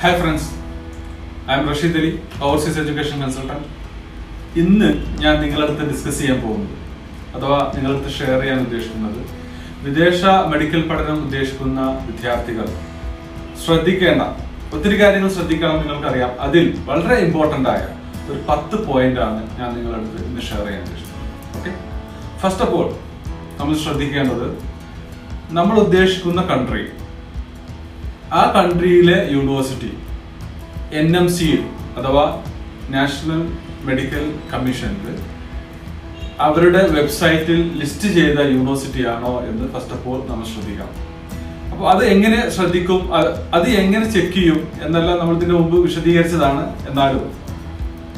Hi friends, I am Rashid Ali, overseas education consultant. ഇന്ന് ഞാൻ നിങ്ങളടുത്ത് ഡിസ്കസ് ചെയ്യാൻ പോകുന്നത് അഥവാ നിങ്ങളടുത്ത് ഷെയർ ചെയ്യാൻ ഉദ്ദേശിക്കുന്നത് വിദേശ മെഡിക്കൽ പഠനം ഉദ്ദേശിക്കുന്ന വിദ്യാർത്ഥികൾ ശ്രദ്ധിക്കേണ്ട ഒത്തിരി കാര്യങ്ങൾ ശ്രദ്ധിക്കണം. നിങ്ങൾക്കറിയാം, അതിൽ വളരെ ഇമ്പോർട്ടൻ്റ് ആയ ഒരു 10 പോയിന്റാണ് ഞാൻ നിങ്ങളടുത്ത് ഇന്ന് ഷെയർ ചെയ്യാൻ ഉദ്ദേശിക്കുന്നത്. ഓക്കെ, ഫസ്റ്റ് ഓഫ് ഓൾ നമ്മൾ ശ്രദ്ധിക്കേണ്ടത് നമ്മൾ ഉദ്ദേശിക്കുന്ന കൺട്രി, ആ കൺട്രിയിലെ യൂണിവേഴ്സിറ്റി NMC അഥവാ നാഷണൽ മെഡിക്കൽ കമ്മീഷനിൽ അവരുടെ വെബ്സൈറ്റിൽ ലിസ്റ്റ് ചെയ്ത യൂണിവേഴ്സിറ്റി ആണോ എന്ന് ഫസ്റ്റ് ഓഫ് ഓൾ നമ്മൾ ശ്രദ്ധിക്കണം. അപ്പോൾ അത് എങ്ങനെ ശ്രദ്ധിക്കും, അത് എങ്ങനെ ചെക്ക് ചെയ്യും എന്നെല്ലാം നമ്മൾ ഇതിന് മുമ്പ് വിശദീകരിച്ചതാണ്. എന്നാലും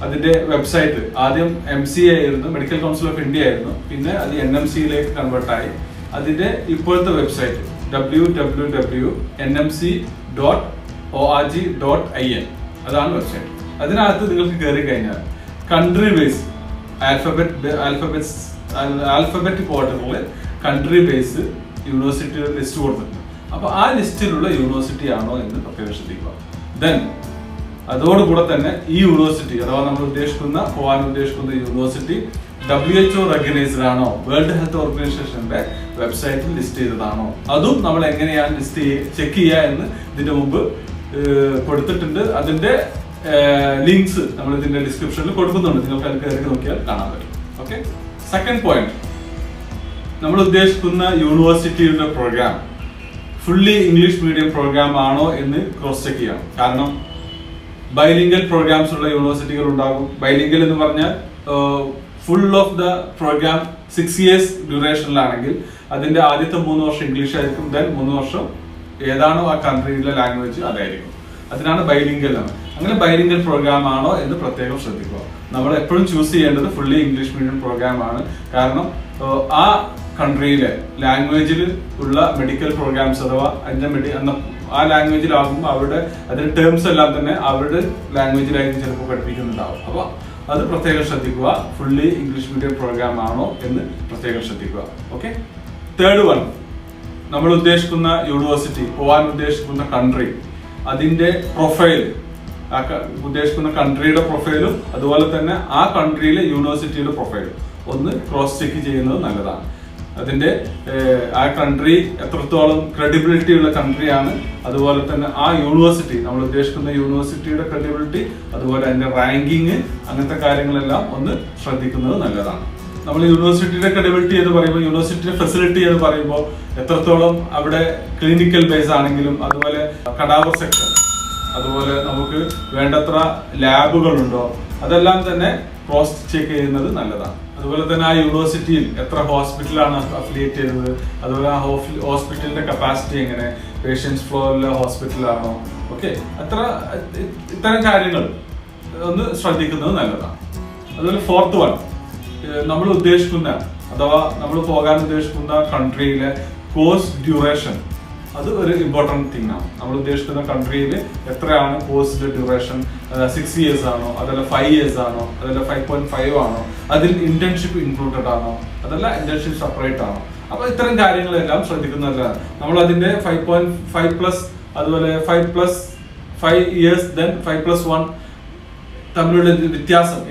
അതിന്റെ വെബ്സൈറ്റ് ആദ്യം MCA ആയിരുന്നു, മെഡിക്കൽ കൗൺസിൽ ഓഫ് ഇന്ത്യ ആയിരുന്നു. പിന്നെ അത് NMC-യിലേക്ക് കൺവേർട്ടായി. അതിന്റെ ഇപ്പോഴത്തെ വെബ്സൈറ്റ് www.nmc.org.in അതാണ് വെബ്സൈറ്റ്. അതിനകത്ത് നിങ്ങൾക്ക് കയറി കഴിഞ്ഞാൽ കൺട്രി ബേസ് ആൽഫബറ്റിക് ഓർഡറിൽ കൺട്രി ബേസ് യൂണിവേഴ്സിറ്റിയുടെ ലിസ്റ്റ് കൊടുത്തിട്ടുണ്ട്. അപ്പോൾ ആ ലിസ്റ്റിലുള്ള യൂണിവേഴ്സിറ്റി ആണോ എന്ന് പ്രത്യേകം ശ്രദ്ധിക്കുക. ദെൻ അതോടുകൂടെ തന്നെ ഈ യൂണിവേഴ്സിറ്റി അഥവാ നമ്മൾ പോകാൻ ഉദ്ദേശിക്കുന്ന യൂണിവേഴ്സിറ്റി WHO റെക്കഗ്നൈസ്ഡ് ആണോ, വേൾഡ് ഹെൽത്ത് ഓർഗനൈസേഷന്റെ വെബ്സൈറ്റിൽ ലിസ്റ്റ് ചെയ്തതാണോ, അതും നമ്മൾ എങ്ങനെയാണ് ചെക്ക് ചെയ്യുക എന്ന് ഇതിന്റെ മുമ്പ് കൊടുത്തിട്ടുണ്ട്. അതിന്റെ ലിങ്ക്സ് നമ്മൾ ഇതിന്റെ ഡിസ്ക്രിപ്ഷനിൽ കൊടുക്കുന്നുണ്ട്. നിങ്ങൾക്ക് അത് കയറി നോക്കിയാൽ കാണാൻ പറ്റും. ഓക്കെ, സെക്കൻഡ് പോയിന്റ്, നമ്മൾ ഉദ്ദേശിക്കുന്ന യൂണിവേഴ്സിറ്റിയുടെ programme fully English medium programme ആണോ എന്ന് ക്രോസ് ചെക്ക് ചെയ്യണം. കാരണം ബൈലിംഗൽ പ്രോഗ്രാംസ് ഉള്ള യൂണിവേഴ്സിറ്റികൾ ഉണ്ടാകും. ബൈലിംഗൽ എന്ന് പറഞ്ഞാൽ full of the programme 6 years ഡ്യൂറേഷനിലാണെങ്കിൽ അതിന്റെ ആദ്യത്തെ 3 വർഷം ഇംഗ്ലീഷ് ആയിരിക്കും. ദെൻ 3 വർഷം ഏതാണോ ആ കൺട്രിയിലെ ലാംഗ്വേജ് അതായിരിക്കും. അതിനാണ് ബൈലിംഗൽ എന്ന്. അങ്ങനെ ബൈലിംഗൽ പ്രോഗ്രാം ആണോ എന്ന് പ്രത്യേകം ശ്രദ്ധിക്കുക. നമ്മൾ എപ്പോഴും ചൂസ് ചെയ്യേണ്ടത് ഫുള്ളി ഇംഗ്ലീഷ് മീഡിയം പ്രോഗ്രാം ആണ്. കാരണം ആ കൺട്രിയിലെ ലാംഗ്വേജിൽ ഉള്ള മെഡിക്കൽ പ്രോഗ്രാംസ് അഥവാ ആ ലാംഗ്വേജിലാകുമ്പോൾ അവരുടെ അതിന്റെ ടേംസ് എല്ലാം തന്നെ അവരുടെ ലാംഗ്വേജിലായിരിക്കും ചിലപ്പോൾ പഠിപ്പിക്കുന്നുണ്ടാവും. അപ്പോൾ അത് പ്രത്യേകം ശ്രദ്ധിക്കുക. ഫുള്ളി ഇംഗ്ലീഷ് മീഡിയം പ്രോഗ്രാം ആണോ എന്ന് പ്രത്യേകം ശ്രദ്ധിക്കുക. ഓക്കെ, തേർഡ് വൺ, നമ്മൾ ഉദ്ദേശിക്കുന്ന യൂണിവേഴ്സിറ്റി, പോകാൻ ഉദ്ദേശിക്കുന്ന കൺട്രി, അതിന്റെ പ്രൊഫൈൽ, ഉദ്ദേശിക്കുന്ന കൺട്രിയുടെ പ്രൊഫൈലും അതുപോലെ തന്നെ ആ കൺട്രിയിലെ യൂണിവേഴ്സിറ്റിയുടെ പ്രൊഫൈലും ഒന്ന് ക്രോസ് ചെക്ക് ചെയ്യുന്നത് നല്ലതാണ്. അതിന്റെ ആ കൺട്രി എത്രത്തോളം ക്രെഡിബിലിറ്റി ഉള്ള കൺട്രിയാണ്, അതുപോലെ തന്നെ ആ യൂണിവേഴ്സിറ്റി, നമ്മൾ ഉദ്ദേശിക്കുന്ന യൂണിവേഴ്സിറ്റിയുടെ ക്രെഡിബിലിറ്റി, അതുപോലെ അതിന്റെ റാങ്കിങ്, അങ്ങനത്തെ കാര്യങ്ങളെല്ലാം ഒന്ന് ശ്രദ്ധിക്കുന്നത് നല്ലതാണ്. നമ്മൾ യൂണിവേഴ്സിറ്റിയുടെ ക്രെഡിബിലിറ്റി എന്ന് പറയുമ്പോൾ, യൂണിവേഴ്സിറ്റിയുടെ ഫെസിലിറ്റി എന്ന് പറയുമ്പോൾ എത്രത്തോളം അവിടെ ക്ലിനിക്കൽ ബേസ് ആണെങ്കിലും, അതുപോലെ കടാവർ സെക്ഷൻ, അതുപോലെ നമുക്ക് വേണ്ടത്ര ലാബുകളുണ്ടോ, അതെല്ലാം തന്നെ ക്രോസ് ചെക്ക് ചെയ്യുന്നത് നല്ലതാണ്. അതുപോലെ തന്നെ ആ യൂണിവേഴ്സിറ്റിയിൽ എത്ര ഹോസ്പിറ്റലാണ് അഫിലിയേറ്റ് ചെയ്തത്, അതുപോലെ ആ ഹോസ്പിറ്റലിന്റെ കപ്പാസിറ്റി എങ്ങനെ, പേഷ്യൻസ് ഫ്ലോറിലെ ഹോസ്പിറ്റലാണോ, ഓക്കെ, ഇത്തരം കാര്യങ്ങൾ ഒന്ന് ശ്രദ്ധിക്കുന്നത് നല്ലതാണ്. അതുപോലെ ഫോർത്ത് വൺ, നമ്മൾ ഉദ്ദേശിക്കുന്ന അഥവാ നമ്മൾ പോകാൻ ഉദ്ദേശിക്കുന്ന കൺട്രിയിലെ കോഴ്സ് ഡ്യൂറേഷൻ, അത് ഒരു ഇമ്പോർട്ടൻറ്റ് തിങ് ആണ്. നമ്മൾ ഉദ്ദേശിക്കുന്ന കൺട്രിയിൽ എത്രയാണ് കോഴ്സിന്റെ ഡ്യൂറേഷൻ, 6 years ആണോ, അതല്ല 5 years ആണോ, അതല്ല 5.5 ആണോ, അതിൽ ഇന്റേൺഷിപ്പ് ഇൻക്ലൂഡഡ് ആണോ, അതല്ല ഇന്റേൺഷിപ്പ് സെപ്പറേറ്റ് ആണോ. അപ്പൊ ഇത്തരം കാര്യങ്ങളെല്ലാം ശ്രദ്ധിക്കുന്നതാണ്. നമ്മൾ അതിന്റെ 5.5+ അതുപോലെ 5+5 years ദെൻ 5+1 തമ്മിലുള്ള വ്യത്യാസം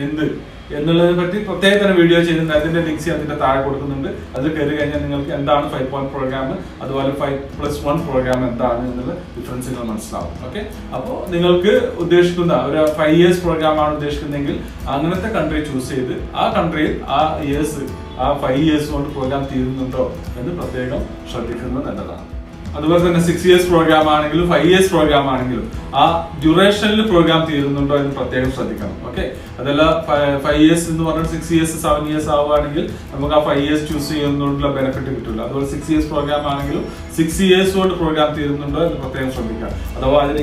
എന്നുള്ളതിനെ പറ്റി പ്രത്യേക തന്നെ വീഡിയോ ചെയ്യുന്നുണ്ട്. അതിന്റെ ലിങ്ക്സ് അതിന്റെ താഴെ കൊടുക്കുന്നുണ്ട്. അത് കയറി കഴിഞ്ഞാൽ നിങ്ങൾക്ക് എന്താണ് 5 പ്രോഗ്രാം, അതുപോലെ 5+1 പ്രോഗ്രാം എന്താണ് എന്നുള്ള ഡിഫറൻസുകൾ മനസ്സിലാവും. ഓക്കെ, അപ്പോൾ നിങ്ങൾക്ക് ഉദ്ദേശിക്കുന്ന ഒരു 5 years പ്രോഗ്രാം ആണ് ഉദ്ദേശിക്കുന്നതെങ്കിൽ അങ്ങനത്തെ കൺട്രി ചൂസ് ചെയ്ത് ആ കൺട്രിയിൽ ആ 5 years കൊണ്ട് പ്രോഗ്രാം തീരുന്നുണ്ടോ എന്ന് പ്രത്യേകം ശ്രദ്ധിക്കുന്നത് നല്ലതാണ്. അതുപോലെ തന്നെ 6 years പ്രോഗ്രാം ആണെങ്കിലും 5 years പ്രോഗ്രാം ആണെങ്കിലും ആ ഡ്യൂറേഷനിൽ പ്രോഗ്രാം തീരുന്നുണ്ടോ എന്ന് പ്രത്യേകം ശ്രദ്ധിക്കണം. ഓക്കെ, അതല്ല 5 years എന്ന് പറഞ്ഞാൽ 6 years 7 years ആവുകയാണെങ്കിൽ നമുക്ക് ആ 5 years ചൂസ് ചെയ്യുന്നതുകൊണ്ടുള്ള ബെനിഫിറ്റ് കിട്ടില്ല. അതുപോലെ 6 years പ്രോഗ്രാം ആണെങ്കിലും 6 years കൊണ്ട് പ്രോഗ്രാം തീരുന്നുണ്ടോ എന്ന് പ്രത്യേകം ശ്രദ്ധിക്കാം. അഥവാ അതിന്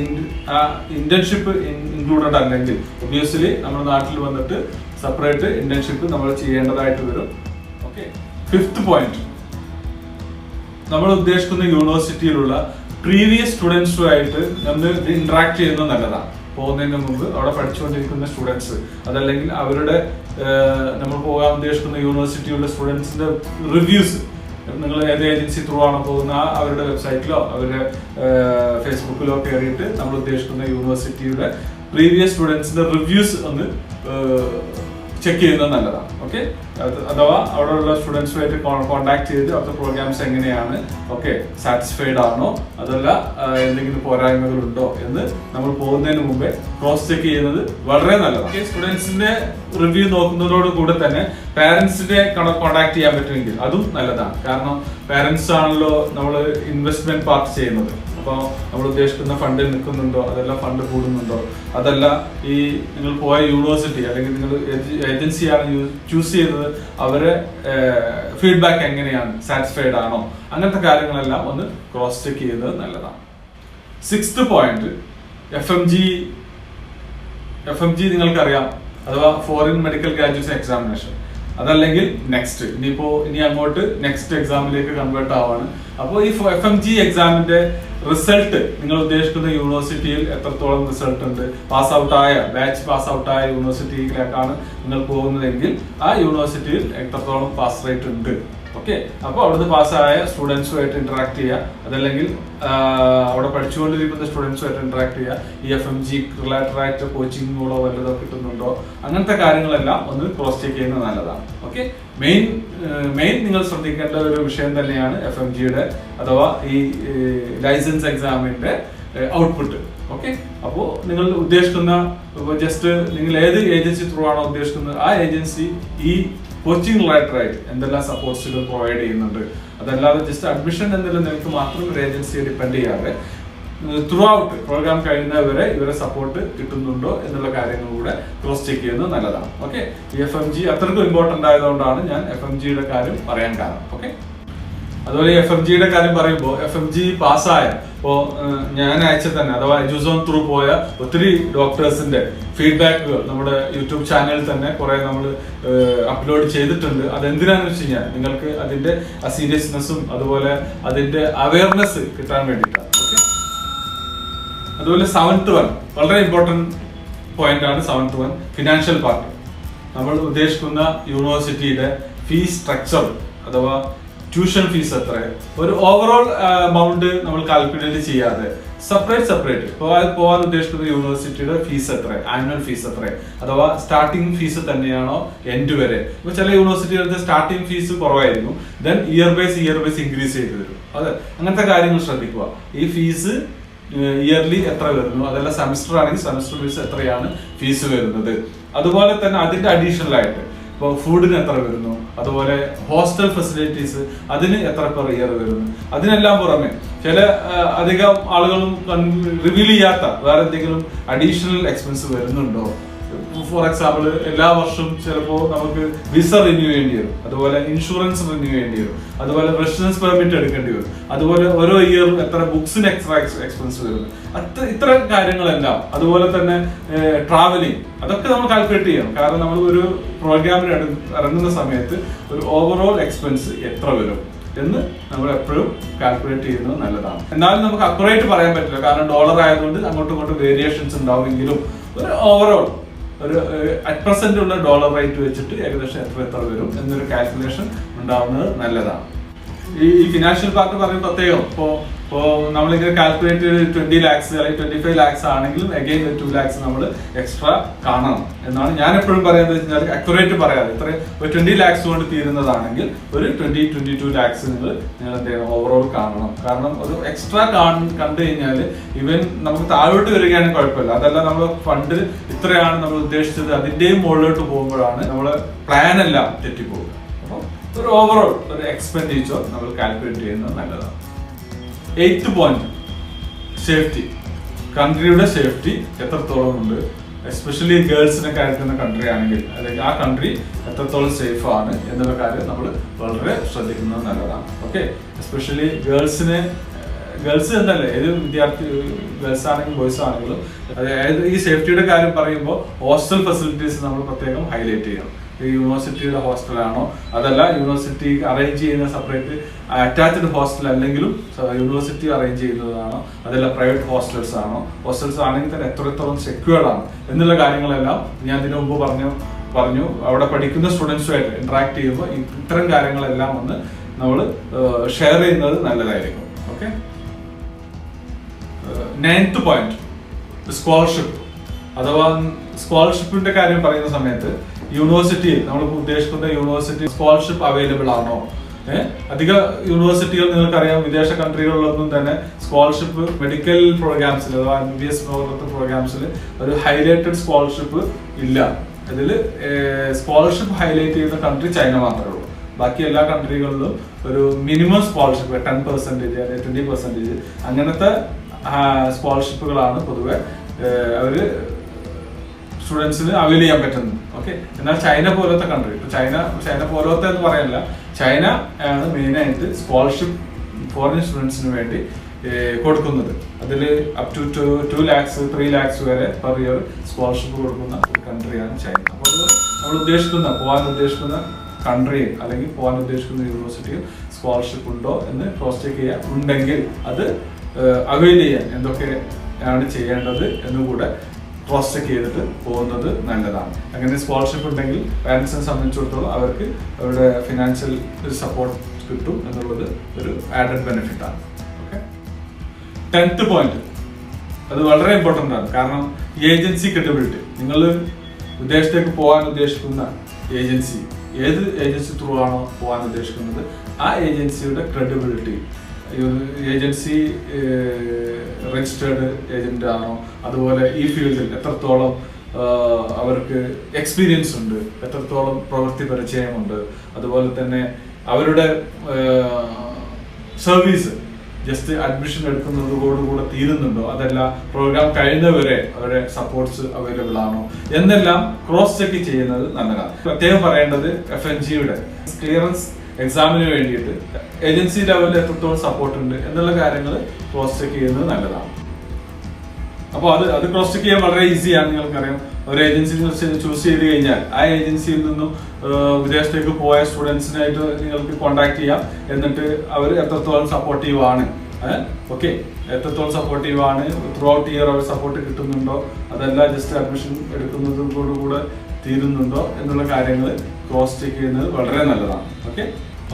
ഇന്റേൺഷിപ്പ് ഇൻക്ലൂഡഡ് അല്ലെങ്കിൽ ഒബ്വിയസ്ലി നമ്മുടെ നാട്ടിൽ വന്നിട്ട് സെപ്പറേറ്റ് ഇന്റേൺഷിപ്പ് നമ്മൾ ചെയ്യേണ്ടതായിട്ട് വരും. ഓക്കെ, ഫിഫ്ത്ത് പോയിന്റ്, നമ്മൾ ഉദ്ദേശിക്കുന്ന യൂണിവേഴ്സിറ്റിയിലുള്ള പ്രീവിയസ് സ്റ്റുഡൻസുമായിട്ട് നമ്മൾ ഇന്ററാക്ട് ചെയ്യുന്നത് നല്ലതാണ്. പോകുന്നതിന് മുമ്പ് അവിടെ പഠിച്ചുകൊണ്ടിരിക്കുന്ന സ്റ്റുഡൻസ്, അതല്ലെങ്കിൽ അവരുടെ നമ്മൾ പോകാൻ ഉദ്ദേശിക്കുന്ന യൂണിവേഴ്സിറ്റിയുള്ള സ്റ്റുഡൻസിന്റെ റിവ്യൂസ് നിങ്ങൾ ഏത് ഏജൻസി ത്രൂ ആണോ പോകുന്ന അവരുടെ വെബ്സൈറ്റിലോ അവരുടെ ഫേസ്ബുക്കിലോ കയറിയിട്ട് നമ്മൾ ഉദ്ദേശിക്കുന്ന യൂണിവേഴ്സിറ്റിയുടെ പ്രീവിയസ് സ്റ്റുഡൻസിന്റെ റിവ്യൂസ് ഒന്ന് ചെക്ക് ചെയ്യുന്നത് നല്ലതാണ്. ഓക്കെ, അഥവാ അവിടെയുള്ള സ്റ്റുഡൻസുമായിട്ട് കോൺടാക്ട് ചെയ്ത് അവിടുത്തെ പ്രോഗ്രാംസ് എങ്ങനെയാണ്, ഓക്കെ സാറ്റിസ്ഫൈഡ് ആണോ, അതല്ല എന്തെങ്കിലും പോരായ്മകളുണ്ടോ എന്ന് നമ്മൾ പോകുന്നതിന് മുമ്പേ ക്രോസ് ചെക്ക് ചെയ്യുന്നത് വളരെ നല്ലതാണ്. സ്റ്റുഡൻസിന്റെ റിവ്യൂ നോക്കുന്നതോട് കൂടെ തന്നെ പാരന്റ്സിനെ കോൺടാക്ട് ചെയ്യാൻ പറ്റുമെങ്കിൽ അതും നല്ലതാണ്. കാരണം പാരന്റ്സ് ആണല്ലോ നമ്മൾ ഇൻവെസ്റ്റ്മെന്റ് പാർട്ട് ചെയ്യുന്നത്. അപ്പോൾ നമ്മൾ ഉദ്ദേശിക്കുന്ന ഫണ്ടിൽ നിൽക്കുന്നുണ്ടോ, അതെല്ലാം ഫണ്ട് കൂടുന്നുണ്ടോ, അതല്ല ഈ നിങ്ങൾ പോയ യൂണിവേഴ്സിറ്റി അല്ലെങ്കിൽ നിങ്ങൾ ഏജൻസിയാണ് ചൂസ് ചെയ്തത് അവരെ ഫീഡ്ബാക്ക് എങ്ങനെയാണ്, സാറ്റിസ്ഫൈഡ് ആണോ, അങ്ങനത്തെ കാര്യങ്ങളെല്ലാം ഒന്ന് ക്രോസ് ചെക്ക് ചെയ്യുന്നത് നല്ലതാണ്. 6th പോയിന്റ് FMG നിങ്ങൾക്കറിയാം, അഥവാ ഫോറിൻ മെഡിക്കൽ ഗ്രാജുവേഷൻ എക്സാമിനേഷൻ. അതല്ലെങ്കിൽ നെക്സ്റ്റ് ഇനി അങ്ങോട്ട് നെക്സ്റ്റ് എക്സാമിലേക്ക് കൺവേർട്ട് ആവാണ്. അപ്പോൾ ഈ FMG എക്സാമിന്റെ റിസൾട്ട് നിങ്ങൾ ഉദ്ദേശിക്കുന്ന യൂണിവേഴ്സിറ്റിയിൽ എത്രത്തോളം റിസൾട്ട് ഉണ്ട്, ബാച്ച് പാസ് ഔട്ടായ യൂണിവേഴ്സിറ്റിയിലേക്കാണ് നിങ്ങൾ പോകുന്നതെങ്കിൽ ആ യൂണിവേഴ്സിറ്റിയിൽ എത്രത്തോളം പാസ് റേറ്റ് ഉണ്ട്. ഓക്കെ, അപ്പോൾ അവിടുന്ന് പാസ്സായ സ്റ്റുഡൻസുമായിട്ട് ഇന്ററാക്ട് ചെയ്യുക, അതല്ലെങ്കിൽ അവിടെ പഠിച്ചുകൊണ്ടിരിക്കുന്ന സ്റ്റുഡൻസുമായിട്ട് ഇന്ററാക്ട് ചെയ്യുക. ഈ FMG റിലേറ്റഡ് ആയിട്ട് കോച്ചിങ്ങുകളോ വല്ലതോ കിട്ടുന്നുണ്ടോ, അങ്ങനത്തെ കാര്യങ്ങളെല്ലാം ഒന്ന് ക്രോസ് ചെക്ക് ചെയ്യുന്നത് നല്ലതാണ്. ഓക്കെ, മെയിൻ നിങ്ങൾ ശ്രദ്ധിക്കേണ്ട ഒരു വിഷയം തന്നെയാണ് FMGയുടെ അഥവാ ഈ ലൈസൻസ് എക്സാമിന്റെ ഔട്ട്പുട്ട്. ഓക്കെ, അപ്പോൾ നിങ്ങൾ ഉദ്ദേശിക്കുന്ന ജസ്റ്റ് നിങ്ങൾ ഏത് ഏജൻസി ത്രൂ ആണോ ഉദ്ദേശിക്കുന്നത് ആ ഏജൻസി ഈ കോച്ചിങ് റിലേറ്റഡ് ആയിട്ട് എന്തെല്ലാം സപ്പോർട്ട്സുകൾ പ്രൊവൈഡ് ചെയ്യുന്നുണ്ട്. അതല്ലാതെ ജസ്റ്റ് അഡ്മിഷൻ എന്നുള്ള നിലയ്ക്ക് മാത്രം ഒരു ഏജൻസിയെ ഡിപ്പെൻഡ് ചെയ്യാതെ ത്രൂ ഔട്ട് പ്രോഗ്രാം കഴിയുന്നവരെ ഇവരെ സപ്പോർട്ട് കിട്ടുന്നുണ്ടോ എന്നുള്ള കാര്യങ്ങൾ കൂടെ ക്രോസ് ചെക്ക് ചെയ്യുന്നത് നല്ലതാണ്. ഓക്കെ, ഈ FMG അത്രയ്ക്കും ഇമ്പോർട്ടന്റ് ആയതുകൊണ്ടാണ് ഞാൻ FMGയുടെ കാര്യം പറയാൻ കാരണം. ഓക്കെ, അതുപോലെ FMGയുടെ കാര്യം പറയുമ്പോൾ FMG പാസ്സായ ഇപ്പോൾ ഞാൻ അയച്ച തന്നെ അഥവാ എജുസോൺ ത്രൂ പോയ ഒത്തിരി ഡോക്ടേഴ്സിന്റെ ഫീഡ്ബാക്കുകൾ നമ്മുടെ യൂട്യൂബ് ചാനലിൽ തന്നെ കുറെ നമ്മൾ അപ്ലോഡ് ചെയ്തിട്ടുണ്ട്. അതെന്തിനാന്ന് വെച്ച് കഴിഞ്ഞാൽ നിങ്ങൾക്ക് അതിന്റെ സീരിയസ്നെസ്സും അതുപോലെ അതിന്റെ അവയർനെസ് കിട്ടാൻ വേണ്ടിയിട്ടാണ്. ഓക്കെ, അതുപോലെ 7th one വളരെ ഇമ്പോർട്ടന്റ് പോയിന്റ് ആണ്. 7th one financial part. നമ്മൾ ഉദ്ദേശിക്കുന്ന യൂണിവേഴ്സിറ്റിയുടെ ഫീസ് സ്ട്രക്ചർ അഥവാ ട്യൂഷൻ ഫീസ് എത്ര, ഒരു ഓവറോൾ എമൗണ്ട് നമ്മൾ കാൽക്കുലേറ്റ് ചെയ്യാതെ സെപ്പറേറ്റ് പോകാൻ ഉദ്ദേശിക്കുന്ന യൂണിവേഴ്സിറ്റിയുടെ ഫീസ് എത്ര, ആനുവൽ ഫീസ് എത്ര, അഥവാ സ്റ്റാർട്ടിംഗ് ഫീസ് തന്നെയാണോ എൻഡ് വരെ. ഇപ്പൊ ചില യൂണിവേഴ്സിറ്റികളുടെ സ്റ്റാർട്ടിംഗ് ഫീസ് കുറവായിരിക്കും, ദെൻ ഇയർ ബൈസ് ഇൻക്രീസ് ചെയ്ത് വരും. അതെ, അങ്ങനത്തെ കാര്യങ്ങൾ ശ്രദ്ധിക്കുക. ഈ ഫീസ് ഇയർലി എത്ര വരുന്നു, അതല്ല സെമിസ്റ്റർ ആണെങ്കിൽ സെമിസ്റ്റർ ഫീസ് എത്രയാണ് ഫീസ് വരുന്നത്. അതുപോലെ തന്നെ അതിന്റെ അഡീഷണൽ ആയിട്ട് ഇപ്പോൾ ഫുഡിന് എത്ര വരുന്നു, അതുപോലെ ഹോസ്റ്റൽ ഫെസിലിറ്റീസ് അതിന് എത്ര പെർ ഇയർ വരുന്നു. അതിനെല്ലാം പുറമെ ചില അധികം ആളുകളും റിവീൽ ചെയ്യാത്ത വേറെ എന്തെങ്കിലും അഡീഷണൽ എക്സ്പെൻസ് വരുന്നുണ്ടോ. ഫോർ എക്സാമ്പിൾ എല്ലാ വർഷവും ചിലപ്പോൾ നമുക്ക് വിസ റിന്യൂ ചെയ്യേണ്ടി വരും, അതുപോലെ ഇൻഷുറൻസ് റിന്യൂ ചെയ്യേണ്ടി വരും, അതുപോലെ റെസിഡൻസ് പെർമിറ്റ് എടുക്കേണ്ടി വരും, അതുപോലെ ഓരോ ഇയറും എത്ര ബുക്സിന് എക്സ്ട്രാ എക്സ്പെൻസ് വരുന്നു. ഇത്തരം കാര്യങ്ങളെല്ലാം, അതുപോലെ തന്നെ ട്രാവലിംഗ്, അതൊക്കെ നമ്മൾ കാൽക്കുലേറ്റ് ചെയ്യണം. കാരണം നമ്മൾ ഒരു പ്രോഗ്രാമിന് ഇറങ്ങുന്ന സമയത്ത് ഒരു ഓവറോൾ എക്സ്പെൻസ് എത്ര വരും എന്ന് നമ്മൾ എപ്പോഴും കാൽക്കുലേറ്റ് ചെയ്യുന്നത് നല്ലതാണ്. എന്നാലും നമുക്ക് അക്യുറേറ്റ് പറയാൻ പറ്റില്ല, കാരണം ഡോളർ ആയതുകൊണ്ട് അങ്ങോട്ടും ഇങ്ങോട്ടും വേരിയേഷൻസ് ഉണ്ടാവുമെങ്കിലും ഒരു ഓവറോൾ ഒരു അറ്റ് പ്രസന്റ് ഉള്ള ഡോളർ റേറ്റ് വെച്ചിട്ട് ഏകദേശം എത്ര വരും എന്നൊരു കാൽക്കുലേഷൻ ഉണ്ടാവുന്നത് നല്ലതാണ്. ഈ ഫിനാൻഷ്യൽ പാർട്ട് പറയുമ്പോൾ പ്രത്യേകം ഇപ്പോൾ നമ്മളിങ്ങനെ കാൽക്കുലേറ്റ് 20 lakhs അല്ലെങ്കിൽ 25 lakhs ആണെങ്കിലും അഗൈൻ 2 lakhs നമ്മൾ എക്സ്ട്രാ കാണണം എന്നാണ് ഞാൻ എപ്പോഴും പറയുന്നത്. വെച്ചാൽ അക്യുറേറ്റ് പറയാതെ ഇത്ര 20 lakhs കൊണ്ട് തീരുന്നതാണെങ്കിൽ ഒരു 22 lakhs നിങ്ങൾ എന്ത് ചെയ്യണം, ഓവറോൾ കാണണം. കാരണം ഒരു എക്സ്ട്രാ കണ്ടു കഴിഞ്ഞാൽ ഇവൻ നമുക്ക് താഴോട്ട് വരികയാണെങ്കിൽ കുഴപ്പമില്ല. അതല്ല നമ്മൾ ഫണ്ട് ഇത്രയാണ് നമ്മൾ ഉദ്ദേശിച്ചത് അതിന്റെയും മുകളിലോട്ട് പോകുമ്പോഴാണ് നമ്മളെ പ്ലാൻ എല്ലാം തെറ്റിപ്പോകുക. അപ്പോൾ ഒരു ഓവറോൾ ഒരു എക്സ്പെൻഡിച്ചർ നമ്മൾ കാൽക്കുലേറ്റ് ചെയ്യുന്നത് നല്ലതാണ്. 8th point safety. കൺട്രിയുടെ സേഫ്റ്റി എത്രത്തോളം ഉണ്ട്, എസ്പെഷ്യലി ഗേൾസിനൊക്കെ അയക്കുന്ന കൺട്രി ആണെങ്കിൽ അല്ലെങ്കിൽ ആ കൺട്രി എത്രത്തോളം സേഫ് ആണ് എന്നുള്ള കാര്യം നമ്മൾ വളരെ ശ്രദ്ധിക്കുന്നത് നല്ലതാണ്. ഓക്കെ, എസ്പെഷ്യലി ഗേൾസ് എന്നല്ല ഏത് വിദ്യാർത്ഥി, ഗേൾസ് ആണെങ്കിലും ബോയ്സ് ആണെങ്കിലും അതായത് ഈ സേഫ്റ്റിയുടെ കാര്യം പറയുമ്പോൾ ഹോസ്റ്റൽ ഫെസിലിറ്റീസ് നമ്മൾ പ്രത്യേകം ഹൈലൈറ്റ് ചെയ്യണം. യൂണിവേഴ്സിറ്റിയുടെ ഹോസ്റ്റലാണോ, അതല്ല യൂണിവേഴ്സിറ്റി അറേഞ്ച് ചെയ്യുന്ന സെപ്പറേറ്റ് അറ്റാച്ച്ഡ് ഹോസ്റ്റൽ അല്ലെങ്കിലും യൂണിവേഴ്സിറ്റി അറേഞ്ച് ചെയ്യുന്നതാണോ, അതല്ല പ്രൈവറ്റ് ഹോസ്റ്റൽസ് ആണെങ്കിൽ തന്നെ എത്രത്തോളം സെക്യൂർഡ് ആണ് എന്നുള്ള കാര്യങ്ങളെല്ലാം ഞാൻ ഇതിനു മുമ്പ് പറഞ്ഞു. അവിടെ പഠിക്കുന്ന സ്റ്റുഡൻസുമായിട്ട് ഇന്ററാക്ട് ചെയ്യുമ്പോൾ ഇത്തരം കാര്യങ്ങളെല്ലാം ഒന്ന് നമ്മൾ ഷെയർ ചെയ്യുന്നത് നല്ലതായിരിക്കും. ഓക്കെ. 9th point, scholarship. അഥവാ സ്കോളർഷിപ്പിന്റെ കാര്യം പറയുന്ന സമയത്ത് യൂണിവേഴ്സിറ്റിയിൽ നമ്മൾ ഉദ്ദേശിക്കുന്ന യൂണിവേഴ്സിറ്റി സ്കോളർഷിപ്പ് അവൈലബിൾ ആണോ? അധിക യൂണിവേഴ്സിറ്റികൾ നിങ്ങൾക്കറിയാം, വിദേശ കൺട്രികളിലൊന്നും തന്നെ സ്കോളർഷിപ്പ് മെഡിക്കൽ പ്രോഗ്രാംസിൽ അഥവാ MBBS പോലത്തെ പ്രോഗ്രാംസിൽ ഒരു ഹൈലൈറ്റഡ് സ്കോളർഷിപ്പ് ഇല്ല. അതിൽ സ്കോളർഷിപ്പ് ഹൈലൈറ്റ് ചെയ്യുന്ന കൺട്രി ചൈന മാത്രമേ ഉള്ളൂ. ബാക്കി എല്ലാ കൺട്രികളിലും ഒരു മിനിമം സ്കോളർഷിപ്പ് 10% അല്ലെങ്കിൽ 20% അങ്ങനത്തെ സ്കോളർഷിപ്പുകളാണ് പൊതുവെ അവര് സ്റ്റുഡൻസിന് അവൈൽ ചെയ്യാൻ പറ്റുന്നത്. ഓക്കെ. എന്നാൽ ചൈന പോലത്തെ കൺട്രി, ചൈന പോലത്തെ എന്ന് പറയാനില്ല, ചൈന ആണ് മെയിനായിട്ട് സ്കോളർഷിപ്പ് ഫോറിൻ സ്റ്റുഡൻസിന് വേണ്ടി കൊടുക്കുന്നത്. അതിൽ അപ് ടു 2 lakhs 3 lakhs വരെ പെർ ഇയർ സ്കോളർഷിപ്പ് കൊടുക്കുന്ന ഒരു കൺട്രിയാണ് ചൈന. അപ്പോൾ നമ്മൾ പോകാൻ ഉദ്ദേശിക്കുന്ന കൺട്രിയിൽ അല്ലെങ്കിൽ പോകാൻ ഉദ്ദേശിക്കുന്ന യൂണിവേഴ്സിറ്റിയിൽ സ്കോളർഷിപ്പ് ഉണ്ടോ എന്ന് ക്രോസ് ചെക്ക് ചെയ്യുക. ഉണ്ടെങ്കിൽ അത് അവൈൽ ചെയ്യാൻ എന്തൊക്കെയാണ് ചെയ്യേണ്ടത് എന്നുകൂടെ ക്രോസ് ചെക്ക് ചെയ്തിട്ട് പോകുന്നത് നല്ലതാണ്. അങ്ങനെ സ്കോളർഷിപ്പ് ഉണ്ടെങ്കിൽ പാരൻസിനെ സംബന്ധിച്ചിടത്തോളം അവർക്ക് അവരുടെ ഫിനാൻഷ്യൽ സപ്പോർട്ട് കിട്ടും എന്നുള്ളത് ഒരു ആഡഡ് ബെനിഫിറ്റ് ആണ്. ഓക്കെ. 10th പോയിന്റ്, അത് വളരെ ഇമ്പോർട്ടൻ്റ് ആണ്. കാരണം ഏജൻസി ക്രെഡിബിലിറ്റി, നിങ്ങൾ വിദേശത്തേക്ക് പോകാൻ ഉദ്ദേശിക്കുന്ന ഏജൻസി, ഏത് ഏജൻസി ത്രൂ ആണോ പോകാൻ ഉദ്ദേശിക്കുന്നത് ആ ഏജൻസിയുടെ ക്രെഡിബിലിറ്റി, ഏജൻസി രജിസ്റ്റേർഡ് ഏജന്റ് ആണോ, അതുപോലെ ഈ ഫീൽഡിൽ എത്രത്തോളം അവർക്ക് എക്സ്പീരിയൻസ് ഉണ്ട്, എത്രത്തോളം പ്രവൃത്തി പരിചയമുണ്ട്, അതുപോലെ തന്നെ അവരുടെ സർവീസ് ജസ്റ്റ് അഡ്മിഷൻ എടുക്കുന്നതോടുകൂടെ തീരുന്നുണ്ടോ, അതല്ല പ്രോഗ്രാം കഴിയുന്നവരെ അവരുടെ സപ്പോർട്ട്സ് അവൈലബിൾ ആണോ എന്നെല്ലാം ക്രോസ് ചെക്ക് ചെയ്യുന്നത് നല്ലതാണ്. പ്രത്യേകം പറയേണ്ടത് FNGയുടെ ക്ലിയറൻസ് എക്സാമിന് വേണ്ടിയിട്ട് ഏജൻസി ലെവലിൽ എത്രത്തോളം സപ്പോർട്ട് ഉണ്ട് എന്നുള്ള കാര്യങ്ങൾ ക്രോസ് ചെക്ക് ചെയ്യുന്നത് നല്ലതാണ്. അപ്പോൾ അത് ക്രോസ് ചെക്ക് ചെയ്യാൻ വളരെ ഈസിയാണ്. നിങ്ങൾക്കറിയാം, ഒരു ഏജൻസി ചൂസ് ചെയ്ത് കഴിഞ്ഞാൽ ആ ഏജൻസിയിൽ നിന്നും വിദേശത്തേക്ക് പോയ സ്റ്റുഡൻസിനായിട്ട് നിങ്ങൾക്ക് കോൺടാക്ട് ചെയ്യാം. എന്നിട്ട് അവർ എത്രത്തോളം സപ്പോർട്ടീവ് ആണ്, ഓക്കെ, എത്രത്തോളം സപ്പോർട്ടീവ് ആണ്, ത്രൂ ഔട്ട് ഇയർ അവർ സപ്പോർട്ട് കിട്ടുന്നുണ്ടോ, അതല്ല ജസ്റ്റ് അഡ്മിഷൻ എടുക്കുന്നതോടുകൂടെ തീരുന്നുണ്ടോ എന്നുള്ള കാര്യങ്ങൾ ക്രോസ് ചെക്ക് ചെയ്യുന്നത് വളരെ നല്ലതാണ്. ഓക്കെ.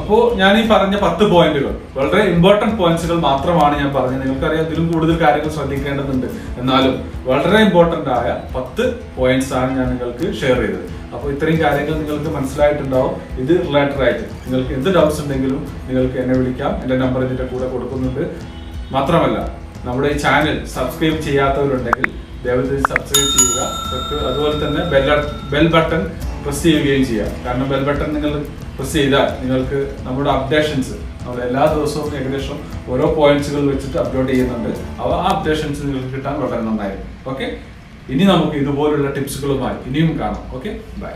അപ്പോൾ ഞാൻ ഈ പറഞ്ഞ 10 പോയിന്റുകൾ വളരെ ഇമ്പോർട്ടന്റ് പോയിന്റ്സുകൾ മാത്രമാണ് ഞാൻ പറഞ്ഞത്. നിങ്ങൾക്കറിയാം, ഇതിലും കൂടുതൽ കാര്യങ്ങൾ ശ്രദ്ധിക്കേണ്ടതുണ്ട്. എന്നാലും വളരെ ഇമ്പോർട്ടന്റ് ആയ 10 പോയിന്റ്സ് ആണ് ഞാൻ നിങ്ങൾക്ക് ഷെയർ ചെയ്തത്. അപ്പോൾ ഇത്രയും കാര്യങ്ങൾ നിങ്ങൾക്ക് മനസ്സിലായിട്ടുണ്ടാവും. ഇത് റിലേറ്റഡ് ആയിട്ട് നിങ്ങൾക്ക് എന്ത് ഡൗട്ട്സ് ഉണ്ടെങ്കിലും നിങ്ങൾക്ക് എന്നെ വിളിക്കാം. എൻ്റെ നമ്പർ ഇതിന്റെ കൂടെ കൊടുക്കുന്നുണ്ട്. മാത്രമല്ല, നമ്മുടെ ഈ ചാനൽ സബ്സ്ക്രൈബ് ചെയ്യാത്തവരുണ്ടെങ്കിൽ ദയവായി സബ്സ്ക്രൈബ് ചെയ്യുക. അതുപോലെ തന്നെ ബെൽ ബട്ടൺ പ്രസ് ചെയ്യുകയും ചെയ്യാം. കാരണം ബെൽ ബട്ടൺ നിങ്ങൾ പ്രസ് ചെയ്താൽ നിങ്ങൾക്ക് നമ്മുടെ അപ്ഡേഷൻസ് നമ്മൾ എല്ലാ ദിവസവും ഏകദേശം ഓരോ പോയിന്റ്സുകൾ വെച്ചിട്ട് അപ്ലോഡ് ചെയ്യുന്നുണ്ട്. ആ അപ്ഡേഷൻസ് നിങ്ങൾക്ക് കിട്ടാൻ വളരെ നന്നായിരിക്കും. ഓക്കെ. ഇനി നമുക്ക് ഇതുപോലുള്ള ടിപ്സുകളുമായി ഇനിയും കാണാം. Okay, by.